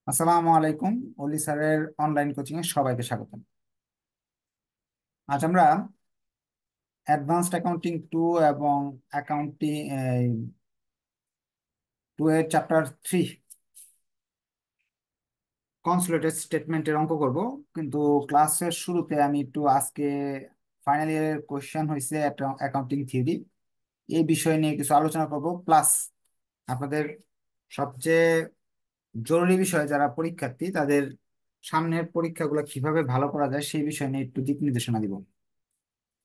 আসসালামু আলাইকুম। অলি স্যারের অনলাইন কোচিং এ সবাইকে স্বাগত। আজ আমরা অ্যাডভান্সড অ্যাকাউন্টিং টু এবং অ্যাকাউন্টিং টু এর চ্যাপ্টার 3 কনসোলিডেটেড স্টেটমেন্টের অঙ্ক করব। কিন্তু ক্লাসের শুরুতে আমি একটু আজকে ফাইনাল ইয়ারের কোশ্চেন হয়েছে অ্যাকাউন্টিং থিওরি, এই বিষয় নিয়ে কিছু আলোচনা করব। প্লাস আপনাদের সবচেয়ে জরুরি বিষয় যারা পরীক্ষার্থী তাদের সামনের পরীক্ষাগুলো কিভাবে ভালো করা যায় সেই বিষয় নিয়ে একটু দিক নির্দেশনা দিব।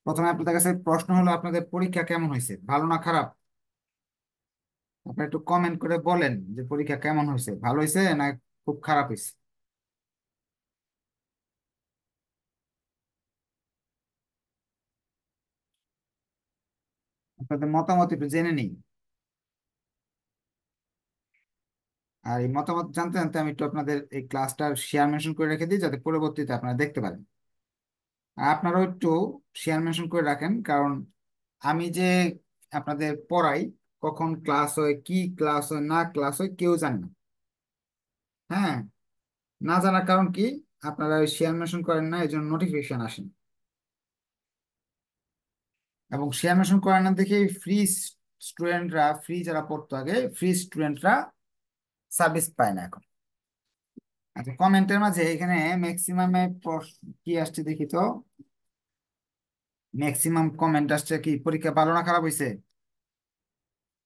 প্রথমে আপনাদের কাছে প্রশ্ন হলো, আপনাদের পরীক্ষা কেমন হয়েছে, ভালো না খারাপ? আপনি একটু কমেন্ট করে বলেন যে পরীক্ষা কেমন হয়েছে, ভালো হয়েছে না খুব খারাপ হয়েছে। আপনাদের মতামত একটু জেনে নিই। আর এই মতামত জানতে জানতে আমি একটু আপনাদের এই ক্লাসটার শেয়ার মেনশন করে রেখে দিই, যাতে পরবর্তীতে আপনারা দেখতে পারেন। আর আপনারাও একটু শেয়ার মেনশন করে রাখেন, কারণ আমি যে আপনাদের পড়াই, কখন ক্লাস হয়, কি ক্লাস হয় না ক্লাস হয় কেউ জানে না। হ্যাঁ, না জানার কারণ কি, আপনারা শেয়ার মেনশন করেন না, এই জন্য নোটিফিকেশন আসেন। এবং শেয়ার মেনশন করে না দেখে ফ্রি স্টুডেন্টরা, ফ্রি যারা পড়তো আগে, ফ্রি স্টুডেন্টরা সার্ভিস পায় না এখন। আচ্ছা, কমেন্টের মাঝে এখানে ম্যাক্সিমামে কি আসছে দেখি তো। ম্যাক্সিমাম কমেন্ট আসছে কি, পরীক্ষা ভালো না খারাপ হয়েছে?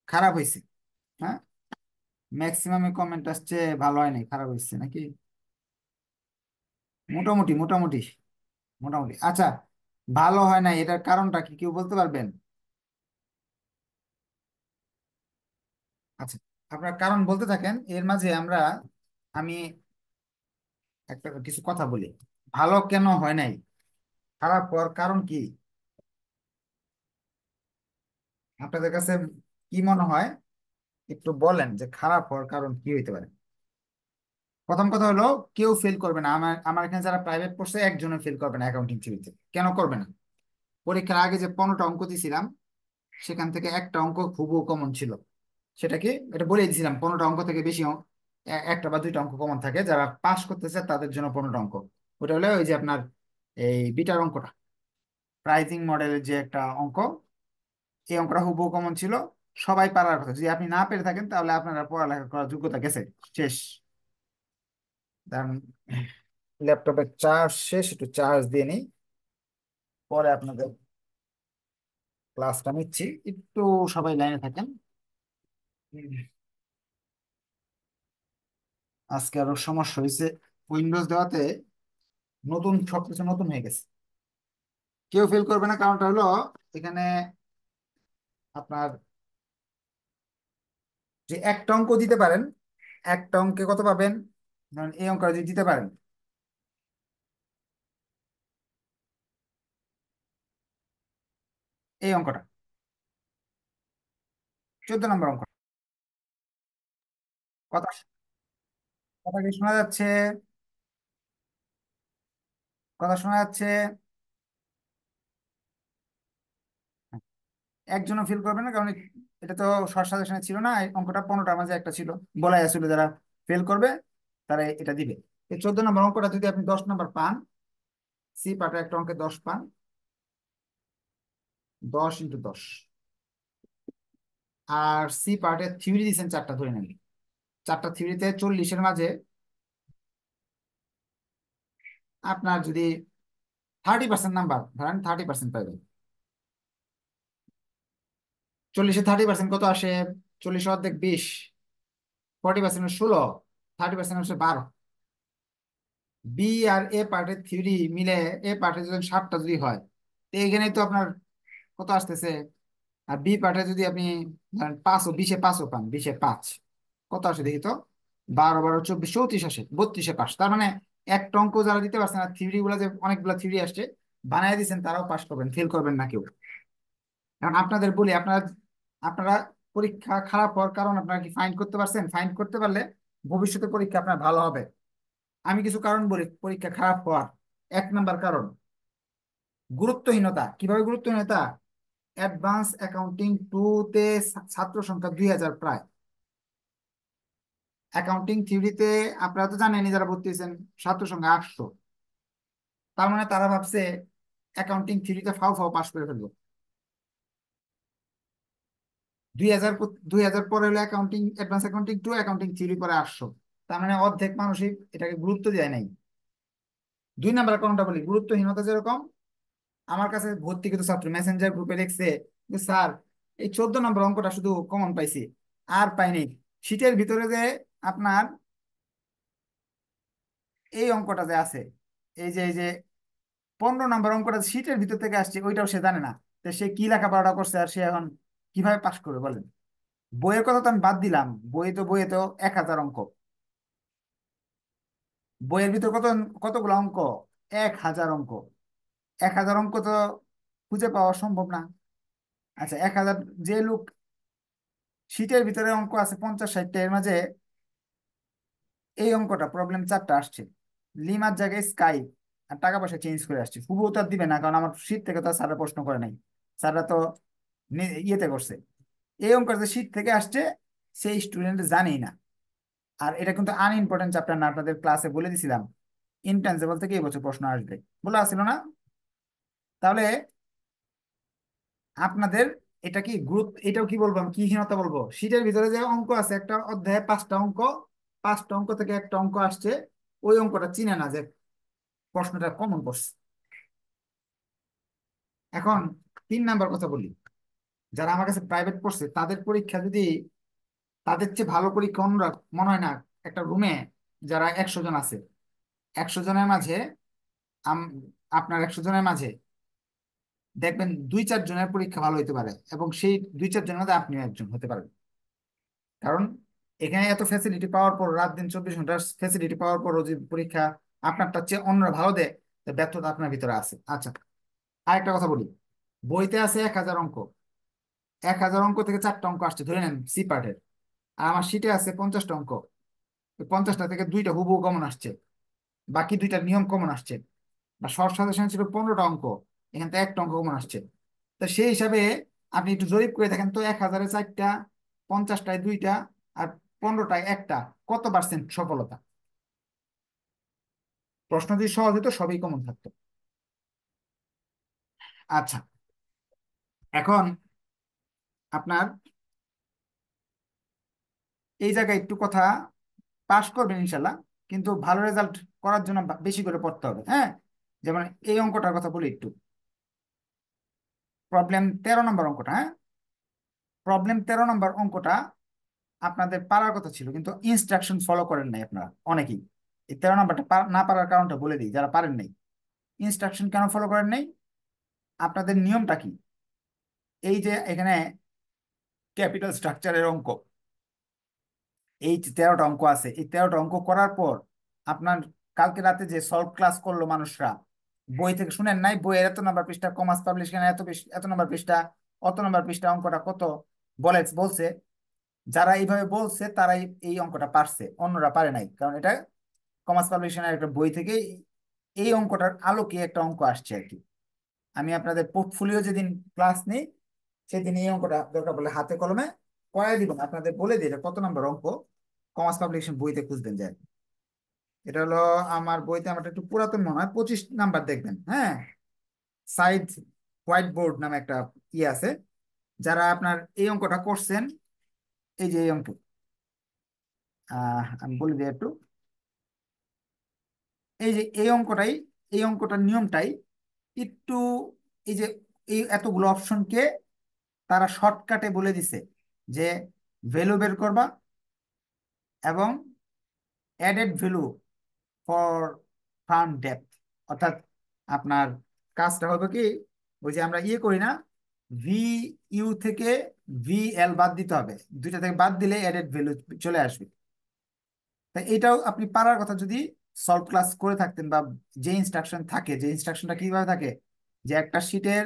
খারাপ হয়েছে। হ্যাঁ, ম্যাক্সিমামে কমেন্ট আসছে ভালো হয় নাই, খারাপ হয়েছে নাকি? মোটামুটি মোটামুটি মোটামুটি। আচ্ছা, ভালো হয় নাই এটার কারণটা কি কেউ বলতে পারবেন? আচ্ছা, আপনার কারণ বলতে থাকেন, এর মাঝে আমি একটা কিছু কথা বলি। ভালো কেন হয় নাই, খারাপ হওয়ার কারণ কি আপনাদের কাছে কি মনে হয়? একটু বলেন যে খারাপ হওয়ার কারণ কি হইতে পারে। প্রথম কথা হলো, কেউ ফেল করবে না। আমার আমার এখানে যারা প্রাইভেট পড়ছে একজনও ফেল করবে না অ্যাকাউন্টিং থিওরিতে। কেন করবে না? পরীক্ষার আগে যে 15টা অঙ্ক দিয়েছিলাম, সেখান থেকে একটা অঙ্ক খুবও কমন ছিল। সেটা কি, এটা বলে দিয়েছিলাম, 15টা অঙ্ক থেকে বেশি একটা বা দুইটা অঙ্ক কমন থাকে। যারা পাস করতেছে তাদের জন্য 15টা অঙ্ক। ওটা হলো ওই যে আপনার এই বিটার অঙ্কটা, প্রাইজিং মডেলের যে একটা অঙ্ক, এই অঙ্কটা হুবহু কমন ছিল। সবাই পারার কথা। যদি আপনি না পেরে থাকেন তাহলে আপনারা পড়ালেখা করার যোগ্যতা গেছে, শেষ। ল্যাপটপের চার্জ শেষ, একটু চার্জ দিয়ে নিই, পরে আপনাদের ক্লাসটা নিচ্ছি। একটু সবাই লাইনে থাকেন। উম, আজকে আরো সমস্যা হয়েছে, উইন্ডোজ দেওয়াতে নতুন সবকিছু নতুন হয়ে গেছে। কেউ ফিল করবে না, কারণটা হলো এখানে আপনার যে একটা অঙ্ক দিতে পারেন, একটা অঙ্কে কত পাবেন? ধরেন এই অঙ্কটা যদি দিতে পারেন, এই অঙ্কটা 14 নম্বর অঙ্ক। কথা কথা কি শোনা যাচ্ছে? কথা শোনা যাচ্ছে? একজনও ফিল করবে না, কারণ এটা তো শর্ট সাজেশনে ছিল না। এই অঙ্কটা 15টার মাঝে একটা ছিল, বলাই আসলে যারা ফেল করবে তারা এটা দিবে। এই 14 নম্বর অঙ্কটা যদি আপনি 10 নম্বর পান, সি পার্টে একটা অঙ্কে 10 পান, 10 × 10। আর সি পার্টে থিওরি দিয়েছেন চারটা, ধরে নেন। চারটা থিওরিতে 40-এর মাঝে আপনার যদি 30% নাম্বার ধরেন, 30% পাইবেন। 40-এ 30% কত আসে? 40 অর্ধেক 20, 40% 16, 30% হচ্ছে 12। বি আর এ পার্টের থিওরি মিলে এ পার্টে যদি 7টা যদি হয়, তো এখানে তো আপনার কত আসতেছে? আর বি পার্টে যদি আপনি ধরেন 5 ও 20-এ 5ও পান, 20-এ 5 কত আসে দেখি তো? 12 12 24 34 আসে, 32-এ পাস। তার মানে একটা অঙ্ক যারা দিতে পারছেন, আর থিওরি গুলা যে অনেকগুলা থিওরি আসছে বানায় দিচ্ছেন, তারাও পাস করবেন, ফেল করবেন না কেউ। এখন আপনাদের বলি, আপনারা আপনারা পরীক্ষা খারাপ হওয়ার কারণ আপনারা কি ফাইন্ড করতে পারছেন? ফাইন্ড করতে পারলে ভবিষ্যতে পরীক্ষা আপনার ভালো হবে। আমি কিছু কারণ বলি পরীক্ষা খারাপ হওয়ার। 1 নম্বর কারণ, গুরুত্বহীনতা। কিভাবে গুরুত্বহীনতা? অ্যাডভান্স অ্যাকাউন্টিং টু তে ছাত্র সংখ্যা 2000 প্রায়। অ্যাকাউন্টিং থিওরিতে আপনারা তো জানেনই, যারা ভর্তি হয়েছেন, ছাত্র সংখ্যা 800। তার মানে তারা ভাবছে অ্যাকাউন্টিং থিওরিতে ফাও ফাও পাশ করে ফেলবো। 2000 পরে হলো accounting, advance accounting 2, accounting theory পরে 800। তার মানে অর্ধেক মানুষই এটাকে গুরুত্ব দেয় নাই। 2 নাম্বার কারণটা বলি, গুরুত্বহীনতা যেরকম, আমার কাছে ভর্তি কিন্তু ছাত্র মেসেঞ্জার গ্রুপে লিখছে যে স্যার, এই 14 নম্বর অঙ্কটা শুধু কমন পাইছি, আর পাইনি। শীটের ভিতরে যে আপনার এই অঙ্কটা যে আছে, এই যে 15 নম্বর অঙ্কটা শীটের ভিতর থেকে আসছে, ওইটাও সে জানে না। তো সে কি লেখাপড়াটা করছে, আর সে এখন কিভাবে পাশ করবে বলেন? বইয়ের কথা তো আমি বাদ দিলাম, বইয়ে তো 1000 অঙ্ক। বইয়ের ভিতর কতগুলো অঙ্ক? 1000 অঙ্ক। 1000 অঙ্ক তো খুঁজে পাওয়া সম্ভব না। আচ্ছা, 1000, যে লোক শীটের ভিতরে অঙ্ক আছে 50-60টা, এর মাঝে এই অঙ্কটা প্রবলেম 4টা আসছে, লিমার জায়গায় স্কাই, আর টাকা পয়সা চেঞ্জ করে আসছে। হুবহু তো আর দিবে না, কারণ আমার শীট থেকে তো স্যাররা প্রশ্ন করে নাই, স্যাররা তো ইয়েতে করছে। এই অঙ্কটা যে শীট থেকে আসছে, সেই স্টুডেন্ট জানেই না। আর এটা কিন্তু আনইম্পর্টেন্ট চ্যাপ্টার না, আপনাদের ক্লাসে বলে দিছিলাম ইনট্যান্সিবল থেকে এই বছর প্রশ্ন আসবে, বলা আছিল না? তাহলে আপনাদের এটা কি গুরুত্ব, এটাও কি বলবো, আমি কি হীনতা বলবো? শীটের ভিতরে যে অঙ্ক আছে, একটা অধ্যায়ে 5টা অঙ্ক, 5টা অঙ্ক থেকে একটা অঙ্ক আসছে, ওই অঙ্কটা চিনে না যে প্রশ্নটা কমন পড়ছে। এখন 3 নাম্বার কথা বলি, যারা আমার কাছে প্রাইভেট পড়ছে তাদের পরীক্ষা যদি, তাদের চেয়ে ভালো পরীক্ষা অন্যরা মনে হয় না। একটা রুমে যারা 100 জন আছে, 100 জনের মাঝে আম- আপনার 100 জনের মাঝে দেখবেন 2-4 জনের পরীক্ষা ভালো হতে পারে, এবং সেই 2-4 জনের মধ্যে আপনিও একজন হতে পারেন। কারণ এখানে এত ফ্যাসিলিটি পাওয়ার পর, রাত দিন 24 ঘন্টার ফ্যাসিলিটি পাওয়ার পরও যদি পরীক্ষা আপনারটার চেয়ে অন্যরা ভালো দেয়, তো ব্যর্থতা আপনার ভিতরে আছে। আচ্ছা, আরেকটা কথা বলি, বইতে আছে 1000 অঙ্ক, 1000 অঙ্ক থেকে 4টা অঙ্ক আসছে ধরে নেন সি পার্টের, আর আমার শীটে আছে 50টা অঙ্ক। ওই 50টা থেকে 2টা হুবহু কমন আসছে, বাকি 2টার নিয়ম কমন আসছে। বা শর্ট সাজেশন ছিল 15টা অঙ্ক, এখান থেকে একটা অঙ্ক কমন আসছে। তো সেই হিসাবে আপনি একটু জরিপ করে দেখেন তো, 1000-এ 4টা, 50টায় 2টা, আর 15টায় একটা, কত পার্সেন্ট সফলতা? প্রশ্ন যদি সহজ হতো সবই কমন থাকতো। আচ্ছা, এখন আপনার এই জায়গায় একটু কথা, পাশ করবেন ইনশাল্লাহ, কিন্তু ভালো রেজাল্ট করার জন্য বেশি করে পড়তে হবে, হ্যাঁ? যেমন এই অঙ্কটার কথা বলি একটু, প্রবলেম 13 নম্বর অঙ্কটা, হ্যাঁ? প্রবলেম 13 নম্বর অঙ্কটা আপনাদের পারার কথা ছিল, কিন্তু ইনস্ট্রাকশন ফলো করেন নাই আপনারা অনেকেই। এই 13 নম্বরটা না পারার কারণটা বলে দিই, যারা পারেন নাই। ইনস্ট্রাকশন কেন ফলো করেন নাই? আপনাদের নিয়মটা কি? এই যে এখানে ক্যাপিটাল স্ট্রাকচারের অঙ্ক, এই যে 13টা অঙ্ক আছে, এই 13টা অঙ্ক করার পর আপনার কালকে রাতে যে সলভ ক্লাস করলো মানুষরা, বই থেকে শুনেন নাই? বইয়ের এত নাম্বার পৃষ্ঠা, কমার্স পাবলিশন এত নাম্বার পৃষ্ঠা, অত নাম্বার পৃষ্ঠা, অঙ্কটা কত বলছে। যারা এইভাবে বলছে তারাই এই অঙ্কটা পারছে, অন্যরা পারে নাই, কারণ এটা কমার্স পাবলিশনের একটা বই থেকে এই অঙ্কটার আলোকে একটা অঙ্ক আসছে আর কি। আমি আপনাদের পোর্টফোলিও যেদিন ক্লাস নেই, সেদিন এই অঙ্কটা দরকার পড়লে হাতে কলমে করাই দিব, আপনাদের বলে দিই এটা কত নম্বর অঙ্ক, কমার্স পাবলিকেশন বইতে খুঁজবেন যায়। এটা হলো আমার বইতে, আমার একটু পুরাতন মনে হয়, 25 নাম্বার দেখবেন, হ্যাঁ? সাইড হোয়াইট বোর্ড নামে একটা ইয়ে আছে। যারা আপনার এই অঙ্কটা করছেন, এই যে এই অঙ্ক, আমি বলে দিই একটু, এই যে এই অঙ্কটার নিয়মটাই একটু, এই যে এই এতগুলো অপশনকে তারা শর্টকাটে বলে দিছে যে ভ্যালু বের করবা, এবং added value for farm depth. অর্থাৎ আপনার কাজটা হবে কি, ওই যে আমরা ইয়ে করি না, ভি ইউ থেকে ভি এল বাদ দিতে হবে, 2টা থেকে বাদ দিলে অ্যাডেড ভ্যালু চলে আসবে। তাই এটাও আপনি পারার কথা যদি সলভ ক্লাস করে থাকতেন, বা যে ইনস্ট্রাকশন থাকে, যে ইনস্ট্রাকশনটা কিভাবে থাকে, যে একটা শিটের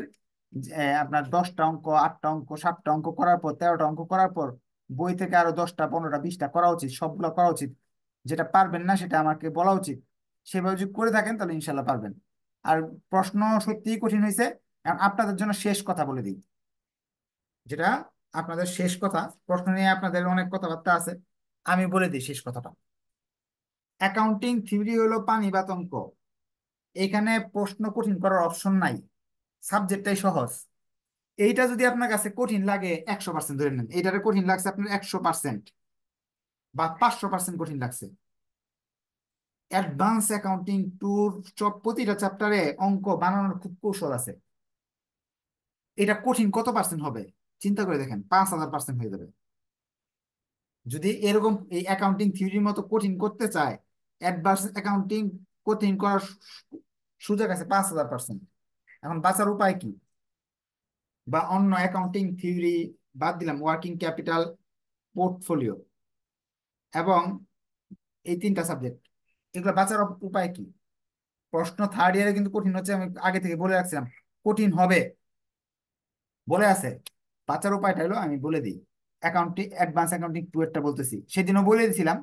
আপনার 10টা অঙ্ক, 8টা অঙ্ক, 7টা অঙ্ক করার পর, 13টা অঙ্ক করার পর বই থেকে আরো 10টা, 15টা, 20টা করা উচিত, সবগুলো করা উচিত। যেটা পারবেন না সেটা আমাকে বলা উচিত। সেভাবে যদি করে থাকেন তাহলে ইনশাল্লাহ পারবেন। আর প্রশ্ন সত্যিই কঠিন হয়েছে। এখন আপনাদের জন্য শেষ কথা বলে দিই, যেটা আপনাদের শেষ কথা, প্রশ্ন নিয়ে আপনাদের অনেক কথাবার্তা আছে। আমি বলে দিই শেষ কথাটা। অ্যাকাউন্টিং থিওরি হলো পানিবাত অঙ্ক। এখানে প্রশ্ন কঠিন করার অপশন নাই, সাবজেক্টটাই সহজ। এইটা যদি আপনার কাছে কঠিন লাগে 100% ধরে নেন, এইটারে কঠিন লাগছে আপনার 100% বা 500% কঠিন লাগছে। অ্যাডভান্স অ্যাকাউন্টিং টুর প্রতিটা চ্যাপ্টারে অঙ্ক বানানোর খুব কৌশল আছে। এটা কঠিন কত পার্সেন্ট হবে চিন্তা করে দেখেন, 5000% হয়ে যাবে। যদি এরকম এই অ্যাকাউন্টিং থিওরির মতো কঠিন করতে চায়, অ্যাডভান্স অ্যাকাউন্টিং কঠিন করার সুযোগ আছে 5000%। এখন বাঁচার উপায় কি? বা অন্য অ্যাকাউন্টিং থিওরি বাদ দিলাম, ওয়ার্কিং ক্যাপিটাল, পোর্টফোলিও এবং এই তিনটা সাবজেক্ট, এগুলো বাঁচার উপায় কি? প্রশ্ন থার্ড ইয়ারে কিন্তু কঠিন হচ্ছে, আমি আগে থেকে বলে রাখছিলাম কঠিন হবে, বলে আছে। বাঁচার উপায়টা হলো আমি বলে দিই। অ্যাকাউন্টিং অ্যাডভান্স অ্যাকাউন্টিং টু এরটা বলতেছি, সেদিনও বলে দিয়েছিলাম।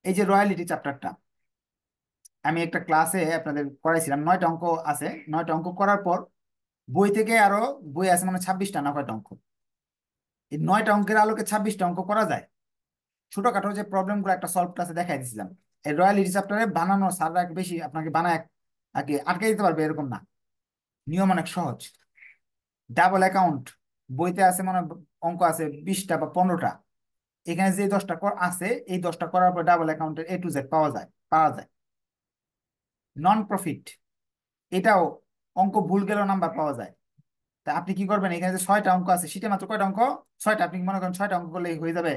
এই যে রয়্যালিটি চ্যাপ্টারটা আমি একটা ক্লাসে আপনাদের করাইছিলাম, 9টা অঙ্ক আছে। 9টা অঙ্ক করার পর বই থেকে আরো বই আছে মানে 26টা না কয়টা অঙ্ক। এই 9টা অঙ্কের আলোকে 26টা অঙ্ক করা যায়। ছোটখাটো যে প্রবলেম গুলো একটা সলভ ক্লাসে দেখাই দিয়েছিলাম। এই রয়্যালিটি চ্যাপ্টারে বানানো স্যাররা বেশি আপনাকে বানায় আর কি আটকে দিতে পারবে এরকম না, নিয়ম অনেক সহজ। ডাবল অ্যাকাউন্ট বইতে আছে মানে অঙ্ক আছে 20টা বা 15টা। এখানে যে 10টা আছে, এই 10টা করার পর ডাবল অ্যাকাউন্টের A to Z পাওয়া যায়। নন প্রফিট, এটাও অঙ্ক ভুল গেলেও নাম্বার পাওয়া যায়। তা আপনি কি করবেন, এখানে যে 6টা অঙ্ক আছে, সেটা মাত্র কয়টা অঙ্ক? 6টা। আপনি মনে করেন 6টা অঙ্ক করলে হয়ে যাবে।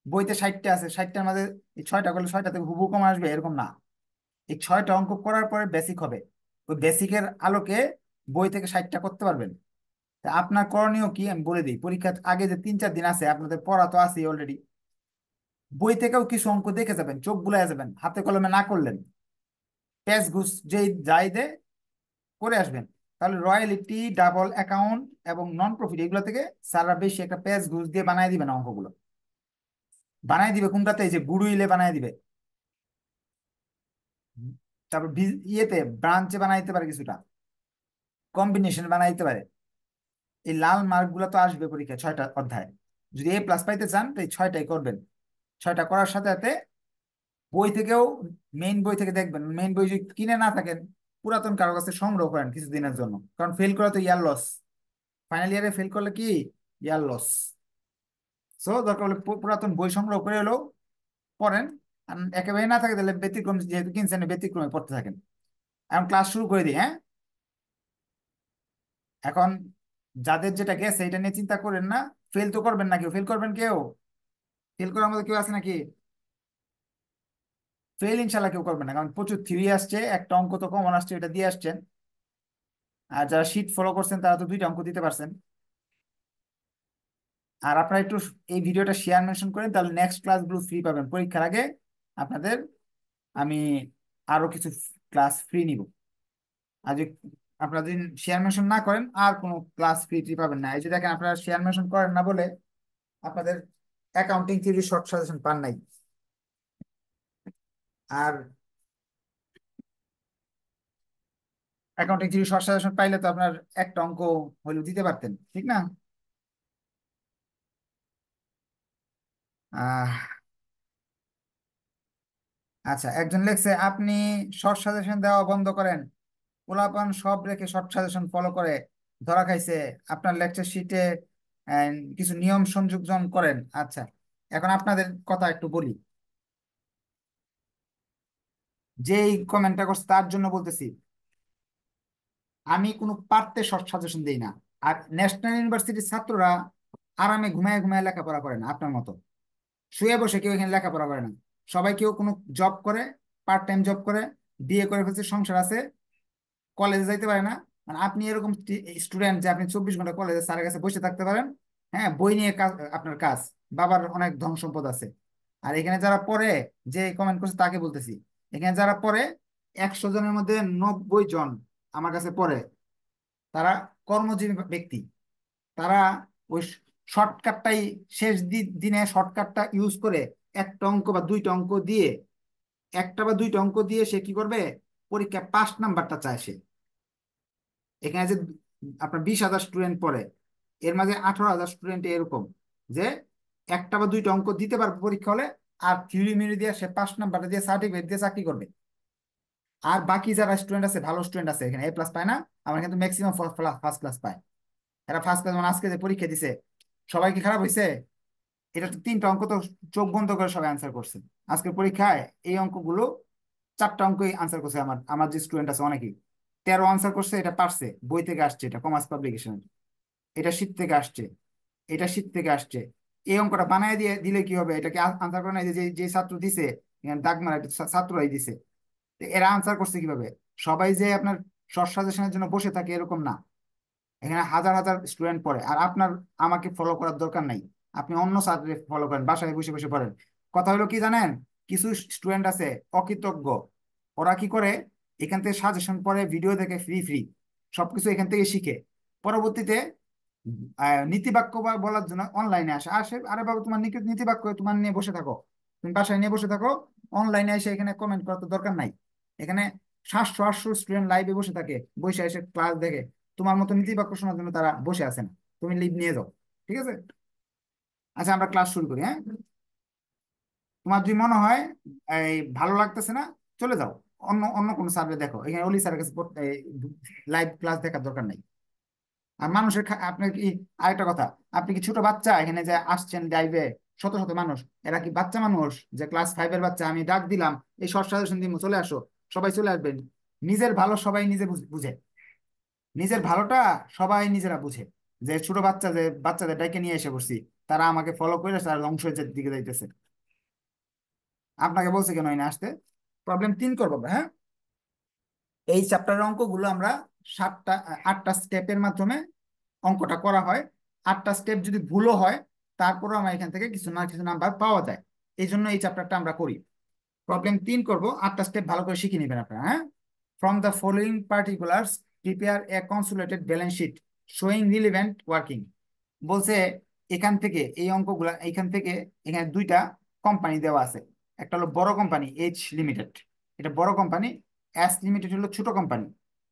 বইতে 60টা আছে, 60টার মাঝে এই 6টা করলে 6টাতে হুবহু কম আসবে এরকম না। এই 6টা অঙ্ক করার পরে বেসিক হবে। ওই বেসিকের আলোকে বই থেকে 60টা করতে পারবেন। তা আপনার করণীয় কি আমি বলে দিই। পরীক্ষার আগে যে 3-4 দিন আছে আপনাদের পড়া তো আছে অলরেডি, বই থেকেও কিছু অঙ্ক দেখে যাবেন, চোখ বুলাই যাবেন, হাতে কলমে না করলেন পেজ ঘুষ যেই যাই দে করে আসবেন। তাহলে রয়্যালিটি, ডাবল অ্যাকাউন্ট এবং নন প্রফিট এগুলো থেকে সারা বেশি একটা পেজ ঘুষ দিয়ে বানায় দিবে না অঙ্কগুলো। বানায় দিবে কোনটাতে? এই যে গুডউইলে বানায় দিবে। তারপর ইয়েতে ব্রাঞ্চে বানাইতে পারে, কিছুটা কম্বিনেশন বানাইতে পারে। এই লাল মার্ক গুলো তো আসবে পরীক্ষায় 6টা অধ্যায়। যদি A+ পাইতে চান তো এই 6টাই করবেন। 6টা করার সাথে সাথে বই থেকেও, মেইন বই থেকে দেখবেন। মেইন বই যদি কিনে না থাকেন, পুরাতন কারো কাছে সংগ্রহ করেন কিছুদিনের জন্য, কারণ ফেল করা তো ইয়ার লস। ফাইনাল ইয়ারে ফেল করলে কি ইয়ার লস। সো দরকার হলে পুরাতন বই সংগ্রহ করে হলেও পড়েন। আর একেবারে না থাকে তাহলে ব্যতিক্রম, যেহেতু কিনছেন ব্যতিক্রমে পড়তে থাকেন। এখন ক্লাস শুরু করে দিই, হ্যাঁ? এখন যাদের যেটা গেছে এটা নিয়ে চিন্তা করেন না। ফেল তো করবেন না, কেউ ফেল করবেন? কেউ ফেল করার মতো কেউ আছে নাকি? ফেল ইনশাল্লাহ কেউ করবেন না, কারণ প্রচুর থিওরি আসছে, একটা অঙ্ক তো কমন আসছে, এটা দিয়ে আসছেন। আর যারা শীট ফলো করছেন তারা তো 2টা অঙ্ক দিতে পারছেন। আর আপনারা একটু এই ভিডিওটা শেয়ার মেনশন করেন, তাহলে নেক্সট ক্লাসগুলো ফ্রি পাবেন পরীক্ষার আগে। আপনাদের আমি আরো কিছু ক্লাস ফ্রি নিব। আর যদি আপনারা যদি শেয়ার মেনশন না করেন আর কোনো ক্লাস ফ্রি পাবেন না। এই যে দেখেন, আপনারা শেয়ার মেনশন করেন না বলে আপনাদের অ্যাকাউন্টিং থিওরি শর্ট সাজেশন পান নাই। আর অ্যাকাউন্টিং থিওরি শর্ট সাজেশন পাইলে তো আপনার একটা অঙ্ক হইলেও দিতে পারতেন, ঠিক না? আহ আচ্ছা, একজন লেখছে আপনি শর্ট সাজেশন দেওয়া বন্ধ করেন, পোলাপান সব রেখে শর্ট সাজেশন ফলো করে, ধরা খাইছে। আপনার লেকচার শিটে কিছু নিয়ম সংযোজন করেন। আচ্ছা, এখন আপনাদের কথা একটু বলি। যেই কমেন্টটা করছে তার জন্য বলতেছি, আমি কোনো পারতে শর্ট সাজেশন দেই না। আর ন্যাশনাল ইউনিভার্সিটির ছাত্ররা আরামে ঘুমায় ঘুমায় লেখাপড়া করে না আপনার মতো। শুয়ে বসে কেউ এখানে লেখাপড়া করে না। সবাই কেউ কোনো জব করে, পার্ট টাইম জব করে, বিয়ে করে ফেলছে, সংসার আছে, কলেজে যাইতে পারে না। মানে আপনি এরকম স্টুডেন্ট যে আপনি 24 ঘন্টা কলেজে স্যারের কাছে বসে থাকতে পারেন। হ্যাঁ, বই নিয়ে কাজ আপনার কাজ, বাবার অনেক ধন সম্পদ আছে। আর এখানে যারা পড়ে, যে কমেন্ট করছে তাকে বলতেছি, এখানে যারা পড়ে 100 জনের মধ্যে 90 জন আমার কাছে পড়ে, তারা কর্মজীবী ব্যক্তি। তারা ওই শর্টকাটটাই, শেষ দিনে শর্টকাটটা ইউজ করে একটা অঙ্ক বা 2টা অঙ্ক দিয়ে, একটা বা 2টা অঙ্ক দিয়ে সে কি করবে, পরীক্ষা পাস নাম্বারটা চায় সে। এখানে যে আপনার 20,000 স্টুডেন্ট পড়ে, এর মাঝে 18,000 স্টুডেন্ট এরকম যে একটা বা দুইটা অঙ্ক দিতে পারবে পরীক্ষা হলে, আর থিওরি মিরি দিয়ে সে 5 নাম্বার দিয়ে সার্টিফিকেট দিয়ে চাকরি করবে। আর বাকি যারা স্টুডেন্ট আছে, ভালো স্টুডেন্ট আছে, এখানে এ প্লাস পায় না, আমার কিন্তু ম্যাক্সিমাম ফার্স্ট ক্লাস পায়। এরা ফার্স্ট ক্লাস মানে আজকে যে পরীক্ষা দিছে সবাই কি খারাপ হয়েছে? এটা তো 3টা অঙ্ক তো চোখ বন্ধ করে সবাই আনসার করছে। আজকে পরীক্ষায় এই অঙ্কগুলো 4টা অঙ্কই আনসার করছে। আমার আমার যে স্টুডেন্ট আছে অনেকেই 13 আনসার করছে। এটা পারছে, বই থেকে আসছে, এটা কমার্স পাবলিকেশন, এটা শীত থেকে আসছে, এটা শীত থেকে আসছে। এই অঙ্কটা বানায় দিয়ে দিলে কি হবে? এটাকে আনসার করে না, যে যে ছাত্র দিছে এখানে দাগ মারা এটা ছাত্ররাই দিছে। তো এরা আনসার করছে কিভাবে? সবাই যে আপনার শর্ট সাজেশনের জন্য বসে থাকে এরকম না, এখানে হাজার হাজার স্টুডেন্ট পড়ে। আর আপনার আমাকে ফলো করার দরকার নাই, আপনি অন্য ছাত্রকে ফলো করেন, বাসায় বসে বসে পড়েন। কথা হলো কি জানেন, কিছু স্টুডেন্ট আছে অকৃতজ্ঞ। ওরা কি করে, এখান থেকে সাজেশন পড়ে, ভিডিও দেখে, ফ্রি ফ্রি সবকিছু এখান থেকে শিখে, পরবর্তীতে নীতিবাক্য বলার জন্য অনলাইনে আসে আসে আরে বাবা, তোমার নিখুঁত নীতিবাক্য তোমার নিয়ে বসে থাকো, তুমি বাসায় নিয়ে বসে থাকো, অনলাইনে এসে এখানে কমেন্ট করার তো দরকার নাই। এখানে 700-800 স্টুডেন্ট লাইভে বসে থাকে, বসে এসে ক্লাস দেখে, তোমার মতো নীতিবাক্য শোনার জন্য তারা বসে আছে না। তুমি লিভ নিয়ে যাও, ঠিক আছে? আচ্ছা, আমরা ক্লাস শুরু করি, হ্যাঁ? তোমার যদি মনে হয় এই ভালো লাগতেছে না, চলে যাও, অন্য অন্য কোনো সার্ভে দেখো, এখানে অলি স্যারের কাছে লাইভ ক্লাস দেখার দরকার নাই। আর মানুষের আপনার কি আরেকটা কথা, আপনি কি ছোট বাচ্চা এখানে যে আসছেন লাইভে, শত শত মানুষ, এরা কি বাচ্চা মানুষ যে ক্লাস 5-এর বাচ্চা আমি ডাক দিলাম এই শর্ট সাজেশন দিব চলে আসো, সবাই চলে আসবেন? নিজের ভালো সবাই নিজে বুঝে, নিজের ভালোটা সবাই নিজেরা বুঝে। যে ছোট বাচ্চা, যে বাচ্চাদের ডাইকে নিয়ে এসে বসছি, তারা আমাকে ফলো করে তারা ধ্বংসের দিকে যাইতেছে। আপনাকে বলছে কেন এনে আসতে? প্রবলেম 3 করবো আমরা, হ্যাঁ? এই চ্যাপ্টারের অঙ্কগুলো আমরা 8টা স্টেপের মাধ্যমে অঙ্কটা করা হয়। 8টা স্টেপ যদি ভুলও হয়, তারপরে আমার এখান থেকে কিছু না কিছু নাম্বার পাওয়া যায়। এই জন্য এই চ্যাপ্টারটা আমরা করি। প্রবলেম 3 করব, 8টা স্টেপ ভালো করে শিখে নেবেন আপনারা, হ্যাঁ? From the following particulars prepare a consolidated balance sheet showing relevant working. বলছে এখান থেকে এই অঙ্কগুলা, এখান থেকে এখানে 2টা কোম্পানি দেওয়া আছে। একটা হলো বড় কোম্পানি এইচ লিমিটেড, এটা বড় কোম্পানি। এস লিমিটেড হলো ছোট কোম্পানি।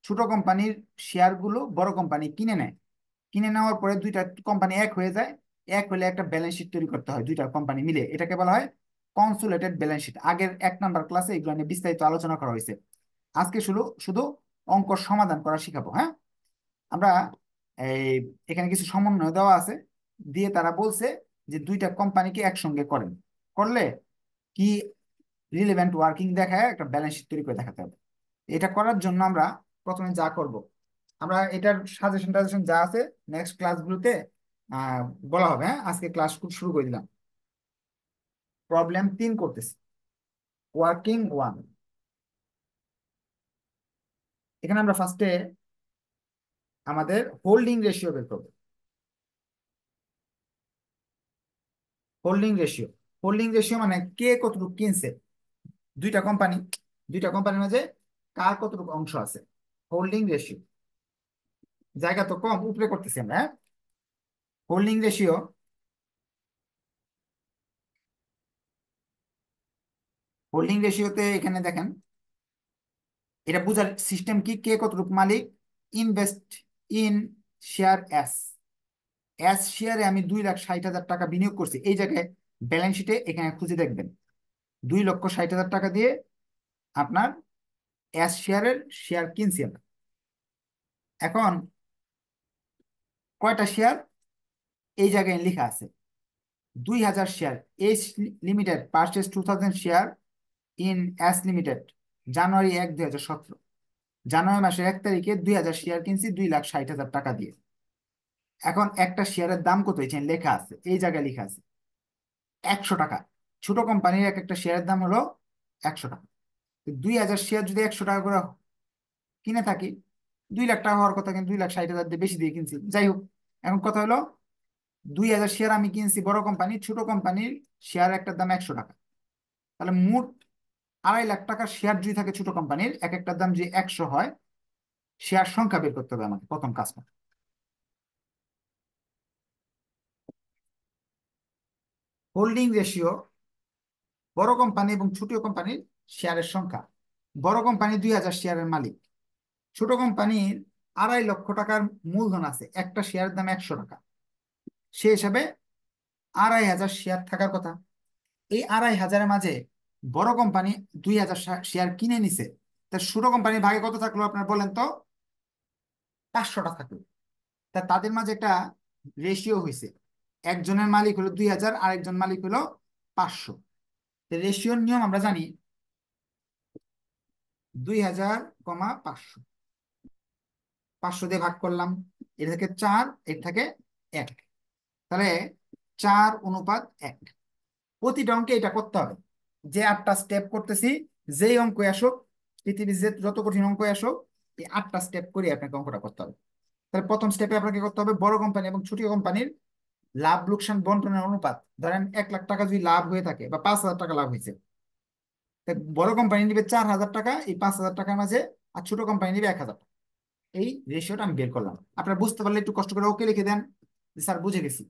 ছোট কোম্পানির শেয়ারগুলো বড় কোম্পানি কিনে নেয়। কিনে নেওয়ার পরে 2টা কোম্পানি এক হয়ে যায়। এক হলে একটা ব্যালেন্স শিট তৈরি করতে হয় 2টা কোম্পানি মিলে, এটাকে বলা হয় কনসোলিডেটেড ব্যালেন্স শিট। আগের 1 নাম্বার ক্লাসে এগুলো নিয়ে বিস্তারিত আলোচনা করা হয়েছে। আজকে শুধু শুধু অঙ্ক সমাধান করা শিখাবো, হ্যাঁ? আমরা এই এখানে কিছু সমন্বয় দেওয়া আছে, দিয়ে তারা বলছে যে 2টা কোম্পানিকে একসঙ্গে করেন, করলে কি রিলেভেন্ট ওয়ার্কিং দেখায় একটা ব্যালেন্স শিট তৈরি করে দেখাতে হবে। এটা করার জন্য আমরা প্রথমে যা করব, আমরা এটার সাজেশন টাজেশন যা আছে নেক্সট ক্লাসগুলোতে আহ বলা হবে, হ্যাঁ? আজকে ক্লাস শুরু করে দিলাম। প্রবলেম 3 করতেছি, ওয়ার্কিং 1। এখানে আমরা ফার্স্টে আমাদের হোল্ডিং রেশিও বের করবো। হোল্ডিং রেশিও মানে কে কতটুকু কিনছে। 2টা কোম্পানি, 2টা কোম্পানির মাঝে কার কতটুকু অংশ আছে। হোল্ডিং রেশিও, জায়গা তো কম, উপরে করতেছি আমরা, হ্যাঁ? হোল্ডিং রেশিওতে এখানে দেখেন, এটা বুঝার সিস্টেম কি, কে কতটুকু মালিক। Invest in share S, S শেয়ারে আমি 2,60,000 টাকা বিনিয়োগ করছি। এই জায়গায় ব্যালেন্স শিটে এখানে খুঁজে দেখবেন 2,60,000 টাকা দিয়ে আপনার এস শেয়ারের শেয়ার কিনছি আমরা। এখন কয়টা শেয়ার এই জায়গায় লেখা আছে? 2,000 share. H limited purchase 2,000 share in S limited January 1, 2017। জানুয়ারি মাসের 1 তারিখে 2,000 শেয়ার কিনছি 2,60,000 টাকা দিয়ে। এখন একটা শেয়ারের দাম কত এখানে লেখা আছে, এই জায়গায় লেখা আছে 100 টাকা। ছোট কোম্পানির এক একটা শেয়ারের দাম হলো 100 টাকা। 2,000 শেয়ার যদি 100 টাকা করে কিনে থাকি, 2 লাখ টাকা হওয়ার কথা, কিন্তু 2,60,000 দিয়ে বেশি দিয়ে কিনছি। যাই হোক, এখন কথা হলো 2,000 শেয়ার আমি কিনছি বড় কোম্পানি, ছোট কোম্পানির শেয়ার একটার দাম 100 টাকা। তাহলে মোট 2.5 লাখ টাকার শেয়ার যদি থাকে ছোট কোম্পানির, এক একটার দাম যদি 100 হয়, শেয়ার সংখ্যা বের করতে হবে আমাকে প্রথম কাজটা। হোল্ডিং রেশিও, বড় কোম্পানি এবং ছোট কোম্পানির শেয়ারের সংখ্যা। বড় কোম্পানি 2,000 শেয়ারের মালিক, ছোট কোম্পানির 2.5 লক্ষ টাকার মূলধন আছে, একটা শেয়ারের দাম 100 টাকা। সে হিসাবে 2,500 শেয়ার থাকার কথা। এই 2,500-এর মাঝে বড় কোম্পানি 2,000 শেয়ার কিনে নিছে। তা ছোট কোম্পানির ভাগে কত থাকলো আপনার বলেন তো? 500টা থাকলো। তা তাদের মাঝে একটা রেশিও হয়েছে, একজনের মালিক হলো 2,000, আরেকজন মালিক হলো 500। রেশিওর নিয়ম আমরা জানি, 2,000, 500, 500 দিয়ে ভাগ করলাম, এটা থেকে 4, এটা থেকে 1, তাহলে 4:1। প্রতিটা অঙ্কে এটা করতে হবে, যে 8টা স্টেপ করতেছি, যেই অঙ্ক আসুক, পৃথিবীর যে যত কঠিন অঙ্ক আসুক, এই 8টা স্টেপ করে আপনাকে অঙ্কটা করতে হবে। তাহলে প্রথম স্টেপে আপনাকে করতে হবে বড় কোম্পানি এবং ছোট কোম্পানির লাভ লোকসান বন্টনের অনুপাত। ধরেন 1 লাখ টাকা যদি লাভ হয়ে থাকে বা 5,000 টাকা লাভ হয়েছে, তা বড় কোম্পানি নিবে 4,000 টাকা এই 5,000 টাকার মাঝে, আর ছোট কোম্পানি নিবে 1,000 টাকা। এই রেশিওটা আমি বের করলাম। আপনারা বুঝতে পারলে একটু কষ্ট করে ওকে লিখে দেন যে স্যার বুঝে গেছি।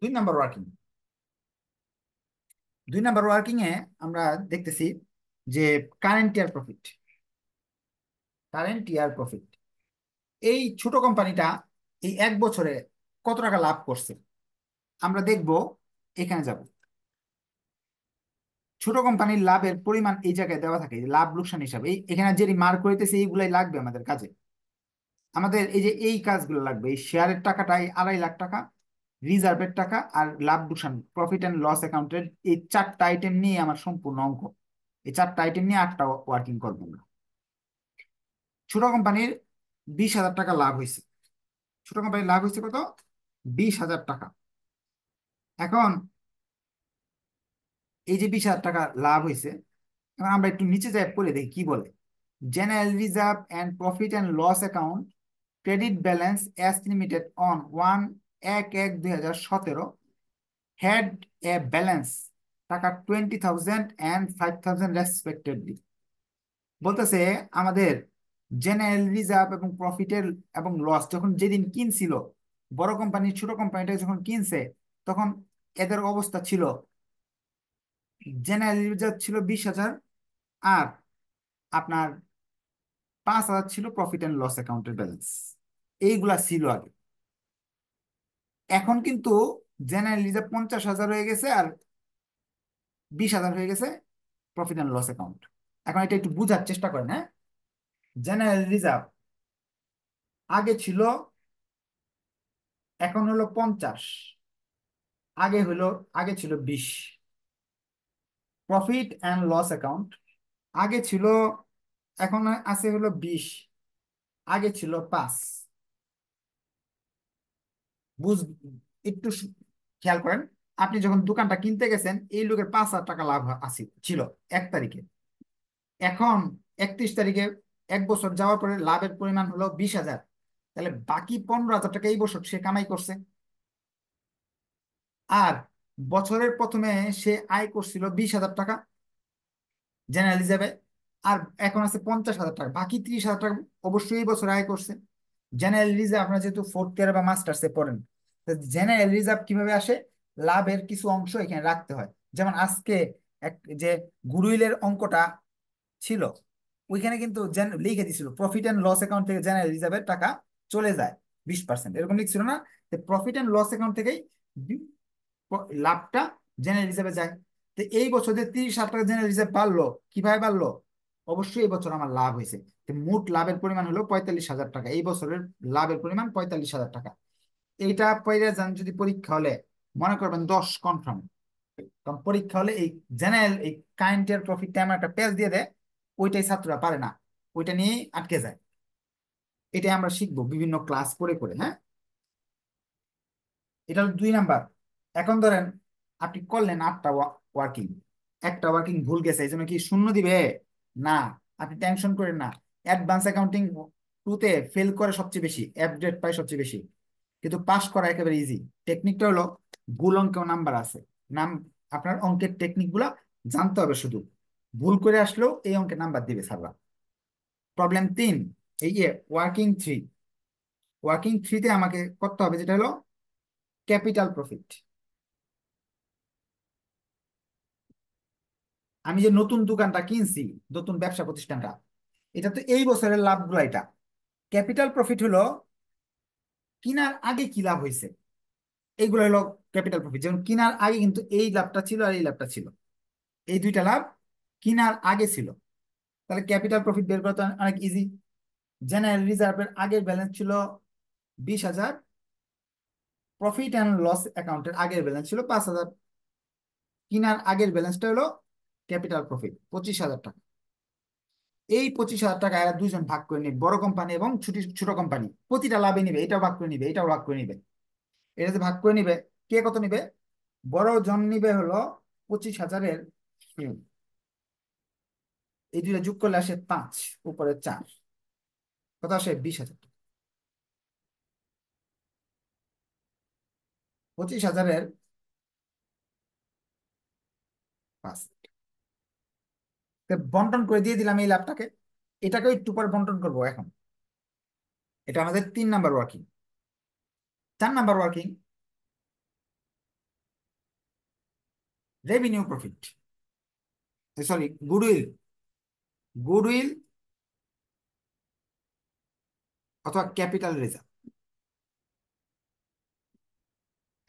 2 নম্বর ওয়ার্কিং। 2 নম্বর ওয়ার্কিং এ আমরা দেখতেছি যে current year profit. Current year profit, এই ছোট কোম্পানিটা এই 1 বছরে কত টাকা লাভ করছে আমরা দেখব। এখানে যাব, ছোট কোম্পানির লাভের পরিমাণ এই জায়গায় দেওয়া থাকে, এই যে লাভ লোকসান হিসাবে। এখানে যে মার্ক করিতেছে এইগুলাই লাগবে আমাদের কাজে। আমাদের এই যে এই কাজগুলো লাগবে, এই শেয়ারের টাকাটাই 2,50,000 টাকা, রিজার্ভের টাকা, আর লাভ লোকসান প্রফিট অ্যান্ড লস অ্যাকাউন্টের এই 4টা আইটেম নিয়ে আমার সম্পূর্ণ অঙ্ক। এই 4টা আইটেম নিয়ে 8টা ওয়ার্কিং করবো আমরা। ছোট কোম্পানির 20,000 টাকা লাভ হয়েছে। ছোট কোম্পানির লাভ হয়েছে কত? 20,000 টাকা। এখন এই যে 20,000 টাকা লাভ হয়েছে, এখন আমরা একটু নিচে যাই পড়ে দেখি কি বলে। General reserve and profit and loss account credit balance as limited on 1/1/2017 had a balance টাকা 20,000 and 5,000 রেসপেক্টিভলি। বলতেছে আমাদের জেনারেল রিজার্ভ এবং প্রফিটের এবং লস যখন যেদিন কিনছিল, বড় কোম্পানি ছোট কোম্পানিটা যখন কিনছে, তখন এদের অবস্থা ছিল, জেনারেল রিজার্ভ ছিল 20,000, আর আপনার 5,000 ছিল প্রফিট অ্যান্ড লস অ্যাকাউন্টের ব্যালেন্স। এইগুলা ছিল আগে। এখন কিন্তু জেনারেল রিজার্ভ 50,000 হয়ে গেছে, আর 20,000 হয়ে গেছে প্রফিট অ্যান্ড লস অ্যাকাউন্ট। এখন এটা একটু বুঝার চেষ্টা করেন, হ্যাঁ। জেনারেল রিজার্ভ আগে ছিল, এখন হলো 50, আগে হলো, আগে ছিল 20। প্রফিট অ্যান্ড লস অ্যাকাউন্ট আগে ছিল, এখন আছে হলো 20, আগে ছিল 5। বুঝ একটু খেয়াল করেন, আপনি যখন দোকানটা কিনতে গেছেন, এই লোকের 5,000 টাকা লাভ আছে ছিল 1 তারিখে। এখন 31 তারিখে, 1 বছর যাওয়ার পরে লাভের পরিমাণ হলো 20,000। তাহলে বাকি 15,000 টাকা এই বছর সে কামাই করছে। আর বছরের প্রথমে সে আয় করছিল 20,000 টাকা জেনারেল হিসাবে, আর এখন আছে 50,000 টাকা, বাকি 30,000 টাকা অবশ্যই এই বছর আয় করছে। জেনারেল রিজার্ভ, আপনারা যেহেতু 4th ইয়ার বা মাস্টার্সে পড়েন, জেনারেল রিজার্ভ কিভাবে আসে? লাভের কিছু অংশ এখানে রাখতে হয়। যেমন আজকে এক যে গুডউইলের অঙ্কটা ছিল, ওইখানে কিন্তু লিখে দিছিল প্রফিট অ্যান্ড লস অ্যাকাউন্ট থেকে জেনারেল রিজার্ভের টাকা চলে যায় 20%, এরকম লিখছিল না? প্রফিট অ্যান্ড লস অ্যাকাউন্ট থেকেই লাভটা জেনারেল রিজার্ভে যায়। তো এই বছর যে 30,000 টাকা জেনারেল রিজার্ভ বাড়লো, কিভাবে বাড়লো? অবশ্যই এই বছর আমার লাভ হয়েছে। তো মোট লাভের পরিমাণ হলো 45,000 টাকা। এই বছরের লাভের পরিমাণ 45,000 টাকা। এইটা পয়রা যান যদি পরীক্ষা হলে, মনে করবেন 10 কনফার্ম। কারণ পরীক্ষা হলে এই জেনারেল এই কারেন্ট ইয়ার প্রফিটটা এমন একটা পেজ দিয়ে দেয়, ওইটাই ছাত্ররা পারে না, ওইটা নিয়েই আটকে যায়। এটাই আমরা শিখবো বিভিন্ন ক্লাস করে করে, হ্যাঁ। এটা হলো 2 নাম্বার। এখন ধরেন আপনি করলেন 8টা ওয়ার্কিং, একটা ওয়ার্কিং ভুল গেছে, এই জন্য কি শূন্য দিবে? না, আপনি টেনশন করেন না। অ্যাডভান্স অ্যাকাউন্টিং 2-তে ফেল করে সবচেয়ে বেশি, অ্যাপডেট পায় সবচেয়ে বেশি, কিন্তু পাস করা একেবারে ইজি। টেকনিকটা হলো ভুল অঙ্কেও নাম্বার আছে। নাম আপনার অঙ্কের টেকনিক গুলা জানতে হবে শুধু, ভুল করে আসলেও এই অঙ্কে নাম্বার দিবে স্যাররা। প্রবলেম 3, এই যে ওয়ার্কিং 3। ওয়ার্কিং 3-তে আমাকে করতে হবে যেটা হলো ক্যাপিটাল প্রফিট। আমি যে নতুন দোকানটা কিনছি, নতুন ব্যবসা প্রতিষ্ঠানটা, এটা তো এই বছরের লাভগুলো। এটা ক্যাপিটাল প্রফিট হলো কিনার আগে কি লাভ হয়েছে, এইগুলো হলো ক্যাপিটাল প্রফিট। যেমন কিনার আগে কিন্তু এই লাভটা ছিল আর এই লাভটা ছিল, এই দুইটা লাভ কিনার আগে ছিল। তাহলে ক্যাপিটাল প্রফিট বের করা তো অনেক ইজি। জেনারেল রিজার্ভের আগের ব্যালেন্স ছিল 20,000, প্রফিট অ্যান্ড লস অ্যাকাউন্টের আগের ব্যালেন্স ছিল 5,000। কিনার আগের ব্যালেন্সটা হলো ক্যাপিটাল প্রফিট 25,000 টাকা। এই 25,000 টাকা এরা দুইজন ভাগ করে নিবে, বড় কোম্পানি এবং ছোট ছোট কোম্পানি প্রতিটা লাভে নিবে, এটাও ভাগ করে নিবে এটাও ভাগ করে নিবে। এটা যে ভাগ করে নিবে, কে কত নিবে? বড় জন নিবে হলো 25,000-এর, এই দুইটা যোগ করলে আসে 5, উপরে 4, কত আসে? 20,000 টাকা। 25,000-এর 5, বন্টন করে দিয়ে দিলাম এই লাভটাকে। এটাকে একটু পরে বন্টন করবো এখন। এটা আমাদের 3 number working. 4 number working, revenue profit, sorry goodwill, goodwill অথবা ক্যাপিটাল রিজার্ভ।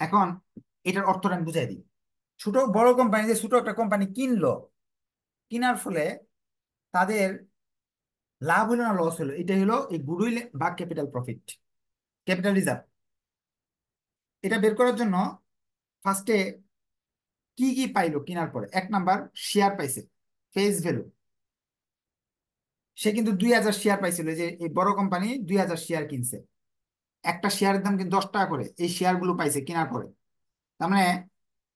এখন এটার অর্থটা আমি বুঝাই দিই। ছোট বড় কোম্পানি যে ছোট একটা কোম্পানি কিনলো, কেনার ফলে তাদের লাভ হলো না লস হলো, এটা হলো এই গুডউইল বা ক্যাপিটাল প্রফিট, ক্যাপিটাল রিজার্ভ। এটা বের করার জন্য ফার্স্টে কি কি পাইলো কেনার পরে? 1 নাম্বার, শেয়ার পাইছে, ফেস ভ্যালু। সে কিন্তু 2,000 শেয়ার পাইছিল, যে এই বড় কোম্পানি 2,000 শেয়ার কিনছে, একটা শেয়ারের দাম কিন্তু 10 টাকা করে, এই শেয়ার গুলো পাইছে কেনার পরে। তার মানে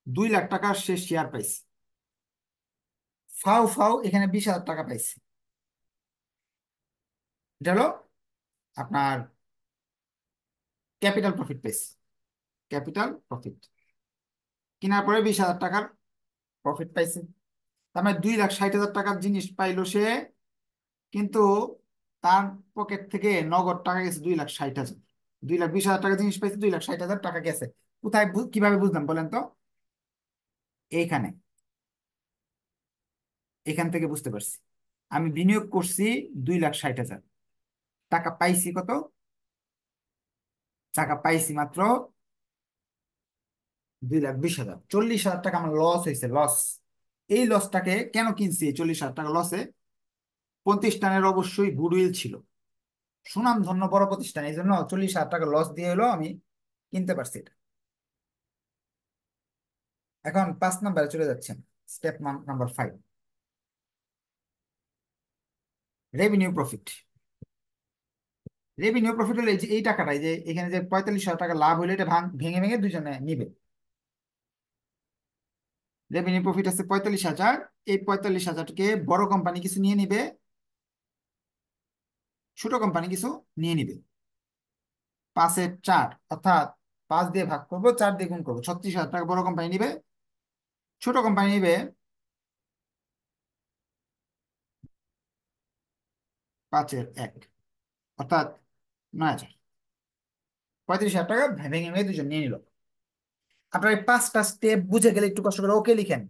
2 লাখ টাকার সে শেয়ার পাইছে। ফাও ফাও এখানে 20,000 টাকা পাইছে। এটা হলো আপনার ক্যাপিটাল প্রফিট পাইছে, ক্যাপিটাল প্রফিট। কেনার পরে 20,000 টাকার প্রফিট পাইছে। তার মানে 2,60,000 টাকার জিনিস পাইলো সে, কিন্তু তার পকেট থেকে নগদ টাকা গেছে 2,60,000। 2,20,000 টাকার জিনিস পাইছে, 2,60,000 টাকা গেছে। কোথায় কিভাবে বুঝলাম বলেন তো? এইখানে, এখান থেকে বুঝতে পারছি। আমি বিনিয়োগ করছি 2,60,000, টাকা পাইছি কত? টাকা পাইছি মাত্র 2,20,000। 40,000 টাকা আমার লস হয়েছে, লস। এই লসটাকে কেন কিনছি? 40,000 টাকা লসে প্রতিষ্ঠানের অবশ্যই গুডউইল ছিল, সুনাম ধন্য বড় প্রতিষ্ঠান, এই জন্য 40,000 টাকা লস দিয়ে হলো আমি কিনতে পারছি এটা। এখন 5 নাম্বারে চলে যাচ্ছেন, step number 5, revenue profit. Revenue profit হলো এই যে এই টাকাটাই, যে এখানে যে 45,000 টাকা লাভ হলো, এটা ভেঙে ভেঙে দুজনে নিবে। রেভিনিউ প্রফিট আছে 45,000, এই 45,000কে বড় কোম্পানি কিছু নিয়ে নিবে, ছোট কোম্পানি কিছু নিয়ে নিবে। 5-এর 4, অর্থাৎ 5 দিয়ে ভাগ করবো, 4 দিয়ে গুণ করবো, 36,000 টাকা বড় কোম্পানি নিবে, ছোট কোম্পানি নিবে 5-এর 1, অর্থাৎ 9,000। 35,000 টাকা ভেঙে ভেঙে দুজন নিয়ে নিল। আপনার এই 5টা স্টেপ বুঝে গেলে একটু কষ্ট করে ওকে লিখেন।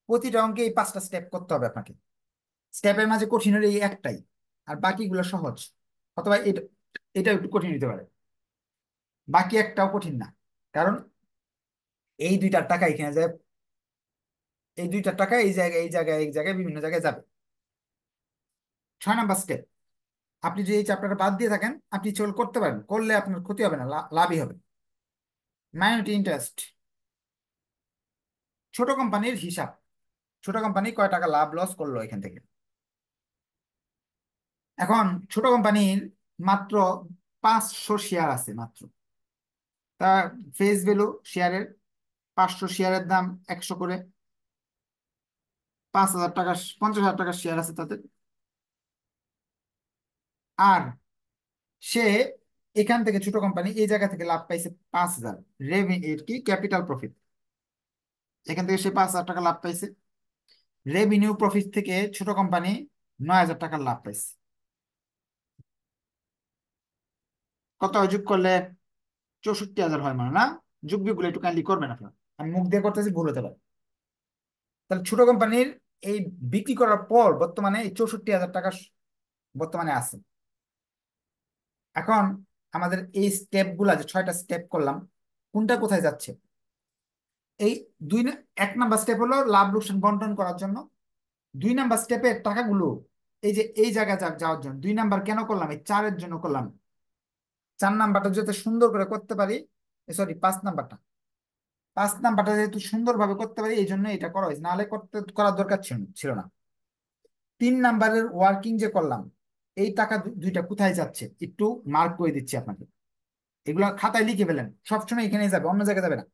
প্রতিটা অঙ্কে এই 5টা স্টেপ করতে হবে আপনাকে। স্টেপের মাঝে কঠিন হলে এই একটাই, আর বাকিগুলো সহজ। অথবা এটা, এটা একটু কঠিন হতে পারে, বাকি একটাও কঠিন না। কারণ এই 2টা টাকা এখানে যায়, এই 2টা টাকা এই জায়গায় এই জায়গায় এই জায়গায় বিভিন্ন জায়গায় যাবে। 6 নাম্বার স্টেপ, আপনি যদি এই চ্যাপ্টারটা বাদ দিয়ে থাকেন, আপনি চল করতে পারেন, করলে আপনার ক্ষতি হবে না, লাভই হবে। মাইনরিটি ইন্টারেস্ট, ছোট কোম্পানির হিসাব, ছোট কোম্পানি কয় টাকা লাভ লস করলো এখান থেকে। এখন ছোট কোম্পানির মাত্র 500 শেয়ার আছে মাত্র, তা ফেস ভ্যালু শেয়ারের 500 শেয়ারের দাম 100 করে, 5,000 টাকা, 50,000 টাকার শেয়ার আছে তাদের। আর সে এখান থেকে ছোট কোম্পানি এই জায়গা থেকে লাভ পাইছে 5,000, রেভিনিউ কি ক্যাপিটাল প্রফিট, এখান থেকে সে 5,000 টাকা লাভ পাইছে। রেভিনিউ প্রফিট থেকে ছোট কোম্পানি 9,000 টাকার লাভ পাইছে। কত যোগ করলে 64,000 হয় মানে না? যোগ বিয়োগ গুলো একটু কাইন্ডলি করবেন আপনার, আমি মুখ দিয়ে করতেছি, ভুল হতে পারে। তাহলে ছোট কোম্পানির এই বিক্রি করার পর বর্তমানে এই 64,000 টাকা বর্তমানে আছে। এখন আমাদের এই স্টেপ গুলা যে 6টা স্টেপ করলাম, কোনটা কোথায় যাচ্ছে? এই এক নাম্বার স্টেপ হলো লাভ লোকসান বন্টন করার জন্য। 2 নাম্বার স্টেপের টাকাগুলো এই যে এই জায়গায় যাওয়ার জন্য। 2 নাম্বার কেন করলাম? এই 4-এর জন্য করলাম। 4 নাম্বারটা যাতে সুন্দর করে করতে পারি, সরি 5 নাম্বারটা, 5 নাম্বারটা যেহেতু সুন্দরভাবে করতে পারি এই জন্য এটা করা হয়েছে, নাহলে করার দরকার ছিল না। 3 নাম্বারের ওয়ার্কিং যে করলাম, এই টাকা দুইটা কোথায় যাচ্ছে একটু মার্ক করে দিচ্ছি আপনাকে। এগুলো খাতায় লিখে ফেলেন, সবসময় এখানে যাবে, অন্য জায়গায় যাবে না।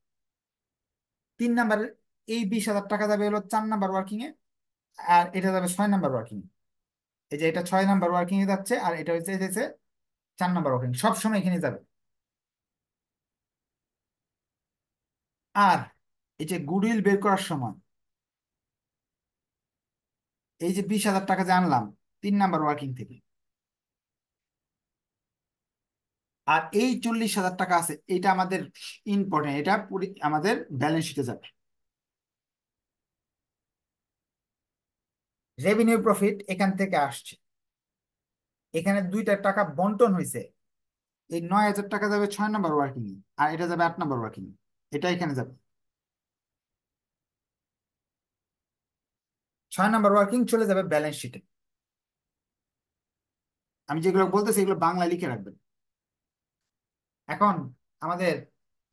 3 নাম্বারের এই 20,000 টাকা যাবে হলো 4 নাম্বার ওয়ার্কিং এ, আর এটা যাবে 6 নাম্বার ওয়ার্কিং এ। এই যে এটা 6 নাম্বার ওয়ার্কিং এ যাচ্ছে, আর এটা হচ্ছে যেছে 4 নাম্বার ওয়ার্কিং, সবসময় এখানে যাবে। আর এই যে গুডউইল বের করার সময় এই যে 20,000 টাকা যে আনলাম 3 নাম্বার ওয়ার্কিং থেকে, আর এই 40,000 টাকা আছে, এটা আমাদের ইম্পর্টেন্ট, এটা আমাদের ব্যালেন্স শিটে যাবে। রেভিনিউ প্রফিট এখান থেকে আসছে, এখানে 2টা টাকা বন্টন হয়েছে। এই 9,000 টাকা যাবে 6 নাম্বার ওয়ার্কিং এ, আর এটা যাবে 8 নাম্বার ওয়ার্কিং এ, এটা এখানে যাবে। 6 নাম্বার ওয়ার্কিং চলে যাবে ব্যালেন্স শিটে। আমি যেগুলো বলতেছি এগুলো বাংলায় লিখে রাখবেন। এখন আমাদের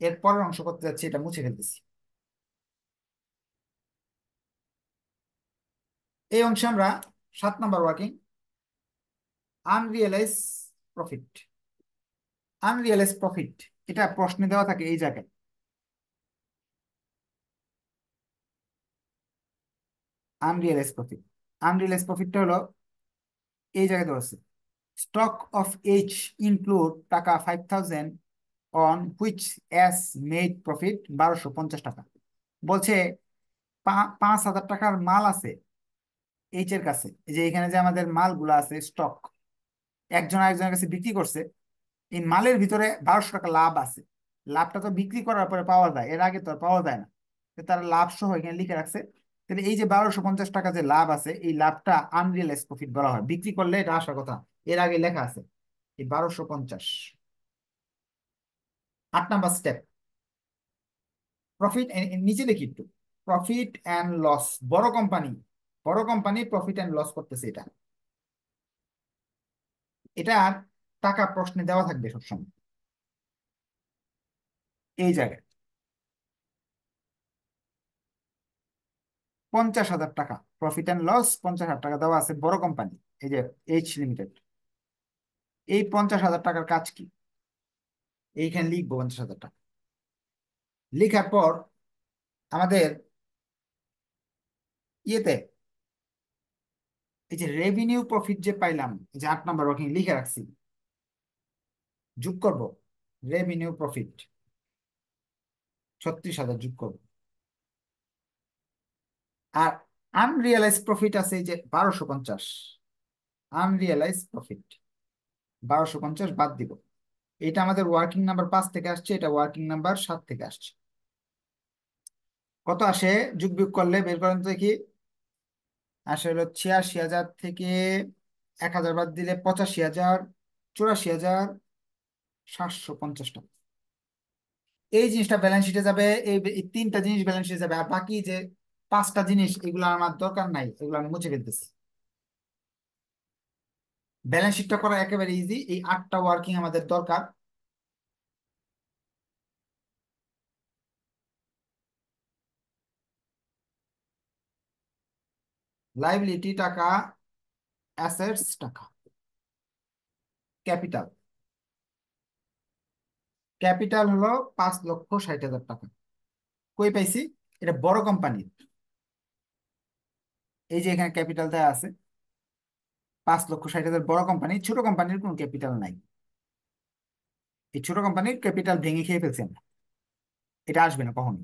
এর পরের অংশ করতে যাচ্ছি, এটা মুছে ফেলতেছি। এই অংশে আমরা 7 number working, unrealised profit. Unrealised profit এটা প্রশ্নে দেওয়া থাকে এই জায়গায়। আনরিয়েলাইজ প্রফিট, আনরিয়েলাইজ প্রফিটটা হলো এই জায়গায় দেওয়া আছে। স্টক অফ এইচ ইনক্লুড টাকা 5,000 on which S made profit 1,250 টাকা। বলছে 5,000 টাকার মাল আছে এইচ এর কাছে। এই যে এখানে যে আমাদের মালগুলো আছে স্টক, একজন আরেকজনের কাছে বিক্রি করছে, এই মালের ভিতরে 1,200 টাকা লাভ আছে। লাভটা তো বিক্রি করার পরে পাওয়া যায়, এর আগে তো আর পাওয়া যায় না। তো তারা লাভ সহ এখানে লিখে রাখছে। তাহলে এই যে 1,250 টাকা যে লাভ আছে, এই লাভটা আনরিয়েলাইজ প্রফিট বলা হয়, বিক্রি করলে এটা আসার কথা। এর আগে লেখা আছে এই 1,250। 8 নাম্বার স্টেপ, প্রফিট, নিচে দেখি একটু, প্রফিট অ্যান্ড লস। বড় কোম্পানি, বড় কোম্পানি প্রফিট অ্যান্ড লস করতেছে, এটা এটা টাকা প্রশ্নে দেওয়া থাকবে সবসময় এই জায়গায়। 50,000 টাকা প্রফিট অ্যান্ড লস, 50,000 টাকা দেওয়া আছে বড় কোম্পানি, এই যে এইচ লিমিটেড। এই 50,000 টাকার কাজ কি? এইখানে লিখবো 50,000 টাকা। লেখার পর আমাদের ইয়েতে এই যে রেভিনিউ প্রফিট যে পাইলাম, এই যে 8 নাম্বার ওখানে লিখে রাখছি, যোগ করব। রেভিনিউ প্রফিট 36,000 যোগ করব। আর আনরিয়েলাইজ প্রফিট আছে এই যে 1,250, আনরিয়েলাইজ প্রফিট 1,250 বাদ দিব। এটা আমাদের ওয়ার্কিং নাম্বার 5 থেকে আসছে, এটা ওয়ার্কিং নাম্বার 7 থেকে আসছে। কত আসে যোগ বিয়োগ করলে বের করেন তো দেখি। আসে হলো 86,000 থেকে 1,000 বাদ দিলে 85,000, 84,750 টাকা। এই জিনিসটা ব্যালেন্স শিটে যাবে, এই 3টা জিনিস ব্যালেন্স শিটে যাবে। আর বাকি যে 5টা জিনিস এগুলো আমার দরকার নাই, এগুলো আমি মুছে ফেলতেছি। ব্যালেন্স শিটটা করা একেবারে ইজি, এই 8টা ওয়ার্কিং আমাদের দরকার। লাইবিলিটি টাকা, অ্যাসেটস টাকা, ক্যাপিটাল। ক্যাপিটাল হলো 5,60,000 টাকা। কই পাইছি? এটা বড় কোম্পানি, এই যে এখানে ক্যাপিটাল দেওয়া আছে 5,60,000। বড় কোম্পানি, ছোট কোম্পানির কোনো ক্যাপিটাল নাই। এই ছোট কোম্পানির ক্যাপিটাল ভেঙে খেয়ে ফেলছি আমরা, এটা আসবে না কখনো।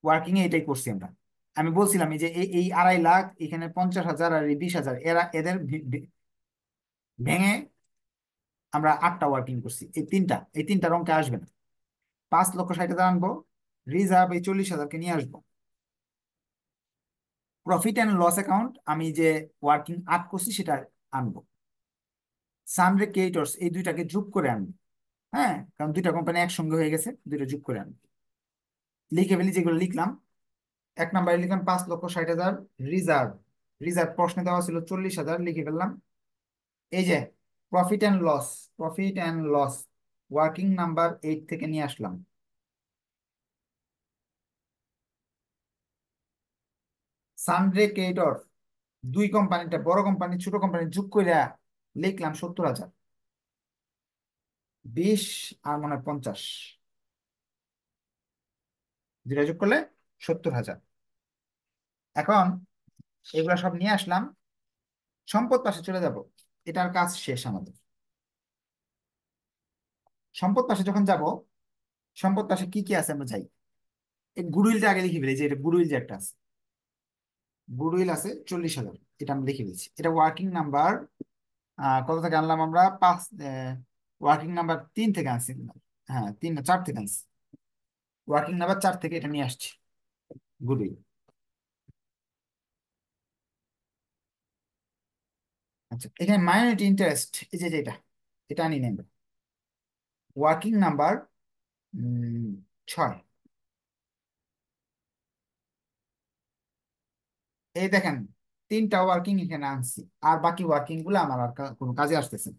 ওয়ার্কিং এ এটাই করছি আমরা। আমি বলছিলাম এই যে এই 2.5 লাখ, এখানে 50,000 আর এই 20,000, এরা এদের ভেঙে আমরা 8টা ওয়ার্কিং করছি। এই তিনটার অঙ্কে আসবে না। 5,60,000 আনবো, রিজার্ভ এই 40,000কে নিয়ে আসবো। প্রফিট অ্যান্ড লস অ্যাকাউন্ট আমি যে ওয়ার্কিং 8 করছি সেটা আনবো। সানরে ক্রেডিটর্স এই দুইটাকে যোগ করে আনবো। হ্যাঁ, কারণ দুইটা কোম্পানি একসঙ্গে হয়ে গেছে, দুইটা যোগ করে আনবো। লিখে ফেলি যেগুলো লিখলাম। 1 নম্বরে লিখলাম 5,60,000 রিজার্ভ। রিজার্ভ প্রশ্নে দেওয়া ছিল 40,000, লিখে ফেললাম। এই যে profit and loss, profit and loss working number 8 থেকে নিয়ে আসলাম। সানডে ক্রেডিটর, দুই কোম্পানিটা বড় কোম্পানি ছোট কোম্পানি যোগ করে লিখলাম 70,000। 20 আর মনে হয় 50, দুইটা যোগ করলে 70,000। এখন এগুলা সব নিয়ে আসলাম, সম্পদ পাশে চলে যাব। এটার কাজ শেষ আমাদের। সম্পদ পাশে যখন যাব, সম্পদ পাশে কি কি আছে আমরা যাই। এই গুডউইলটা আগে লিখে ফেলি, যে এটা গুডউইল যে একটা আছে। গুডউইল আছে 40,000, এটা আমরা লিখে ফেলছি। এটা ওয়ার্কিং নাম্বার কত থেকে আনলাম আমরা? ওয়ার্কিং নাম্বার 3 থেকে আনছি। হ্যাঁ, 3 না 4 থেকে আনছি। ওয়ার্কিং নাম্বার 4 থেকে এটা নিয়ে আসছি, গুডউইল। আচ্ছা, এখানে মাইনরিটি ইন্টারেস্ট, এই যে এটা, এটা আনি নেব। Working number 6। এই দেখেন, 3টা ওয়ার্কিং এখানে আনছি, আর বাকি ওয়ার্কিং গুলো আমার আর কোনো কাজে আসতেছে না।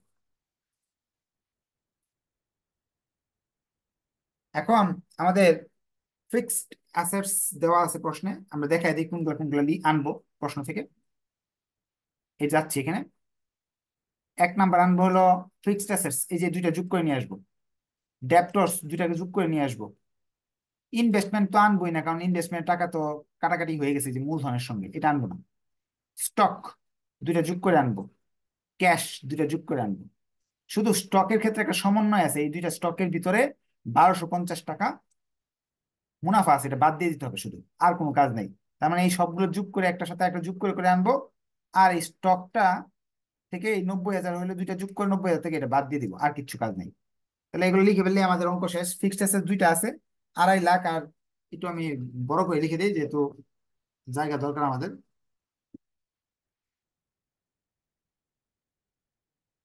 এখন আমাদের ফিক্সড অ্যাসেটস দেওয়া আছে প্রশ্নে, আমরা দেখাই দিই কোনগুলো কোনগুলো আনবো প্রশ্ন থেকে। এই যাচ্ছি এখানে। 1 নাম্বার আনবো হলো ফিক্সড অ্যাসেটস, এই যে দুইটা যোগ করে নিয়ে আসবো। ডেপ্টরস, দুইটাকে যোগ করে নিয়ে আসবো। ইনভেস্টমেন্ট তো আনবোই না, কারণ ইনভেস্টমেন্ট টাকা তো কাটাকাটি হয়ে গেছে যে মূলধনের সঙ্গে, এটা আনবো না। স্টক, দুইটা যোগ করে আনবো। ক্যাশ, দুইটা যোগ করে আনবো। শুধু স্টকের ক্ষেত্রে একটা সমন্বয় আছে, এই দুইটা স্টকের ভিতরে 1,250 টাকা মুনাফা আছে, এটা বাদ দিয়ে দিতে হবে শুধু, আর কোনো কাজ নেই। তার মানে এই সবগুলো যোগ করে একটা সাথে একটা যোগ করে করে আনবো। আর এই স্টকটা থেকে এই 90,000 হলে দুইটা যোগ করে 90,000 থেকে এটা বাদ দিয়ে দিব, আর কিচ্ছু কাজ নেই। তাহলে এগুলো লিখে ফেললে আমাদের অঙ্ক শেষ। ফিক্সড অ্যাসেট দুইটা আছে, 2.5 লাখ। আর একটু আমি বড় করে লিখে দিই, যেহেতু জায়গা দরকার আমাদের।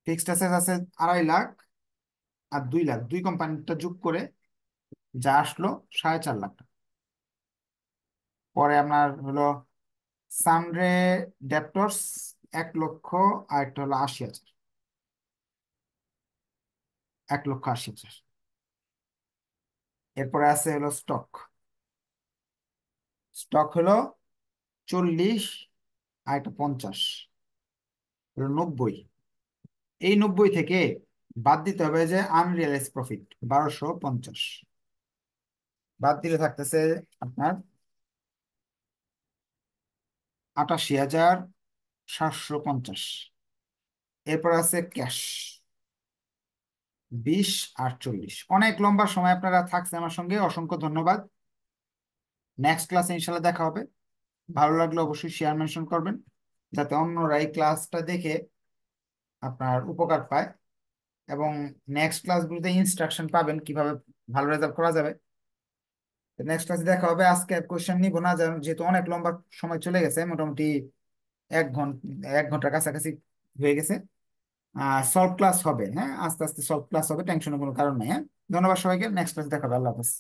ফিক্সড অ্যাসেট আছে 2.5 লাখ, আর 2 লাখ, দুই কোম্পানিটা যোগ করে যা আসলো 4.5 লাখ টাকা। পরে আপনার হলো সানরে ডেপ্টরস 1 লক্ষ, আর একটা হলো 80,000, 1,80,000। এরপরে আছে হলো স্টক। স্টক হলো 40, আর একটা 50, হলো 90। এই 90 থেকে বাদ দিতে হবে যে আনরিয়ালাইজ প্রফিট 1,250। বাদ দিলে থাকতেছে আপনার 88,750। এরপর আছে ক্যাশ 20 আর 40। অনেক লম্বা সময় আপনারা থাকছে আমার সঙ্গে, অসংখ্য ধন্যবাদ। নেক্সট ক্লাসে ইনশাল্লাহ দেখা হবে। ভালো লাগলে অবশ্যই শেয়ার মেনশন করবেন, যাতে অন্যরা এই ক্লাসটা দেখে আপনার উপকার পায়, এবং নেক্সট ক্লাসগুলোতে ইনস্ট্রাকশন পাবেন কিভাবে ভালো রেজাল্ট করা যাবে। নেক্সট ক্লাসে দেখা হবে। আজকে কোশ্চেন নিব না, যেহেতু অনেক লম্বা সময় চলে গেছে, মোটামুটি 1 ঘন্টা, 1 ঘন্টার কাছাকাছি হয়ে গেছে। সলভ ক্লাস হবে, হ্যাঁ, আস্তে আস্তে সলভ ক্লাস হবে, টেনশনের কোনো কারণ নেই। হ্যাঁ, ধন্যবাদ সবাইকে। নেক্সট ক্লাসে দেখা হবে। আল্লাহ হাফেজ।